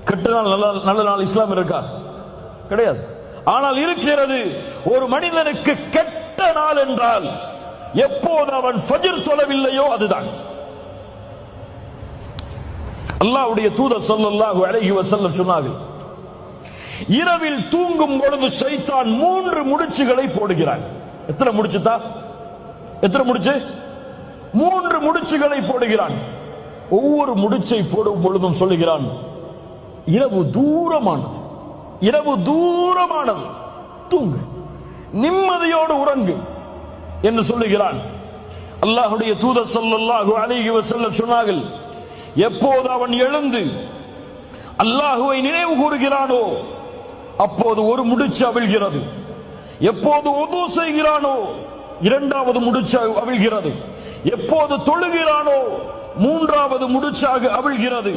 கெட்ட நாள் நல்ல நாள் இஸ்லாம் இருக்கா? கிடையாது. ஆனால் இருக்கிறது, ஒரு மனிதனுக்கு கெட்ட நாள் என்றால் எப்போது அவன் ஃபஜ்ர் தொழவில்லையோ அதுதான். அல்லாஹ்வுடைய தூதர் ஸல்லல்லாஹு அலைஹி வஸல்லம் சொன்னார்கள், இரவில் தூங்கும் பொழுது ஷைத்தான் 3 முடிச்சுகளை போடுகிறான். எத்தனை முடிச்சுதா? எத்தனை முடிச்சு? 3 முடிச்சுகளை போடுகிறான். ஒவ்வொரு முடிச்சை போடும் பொழுதும் சொல்லுகிறான், இரவு தூரமானது, இரவு தூரமானது, தூங்கு, நிம்மதியோடு உறங்கு என்று சொல்லுகிறான். அல்லாஹ்வுடைய தூதர் ஸல்லல்லாஹு அலைஹி வஸல்லம் சொன்னார்கள், எப்போது அவன் எழுந்து அல்லாஹ்வை நினைவு கூறுகிறானோ அப்போது ஒரு முடிச்சு அவிழ்கிறது. எப்போது உது செய்கிறானோ 2வது முடிச்சு அவிழ்கிறது. எப்போது தொழுகிறானோ 3வது முடிச்சாக அவிழ்கிறது.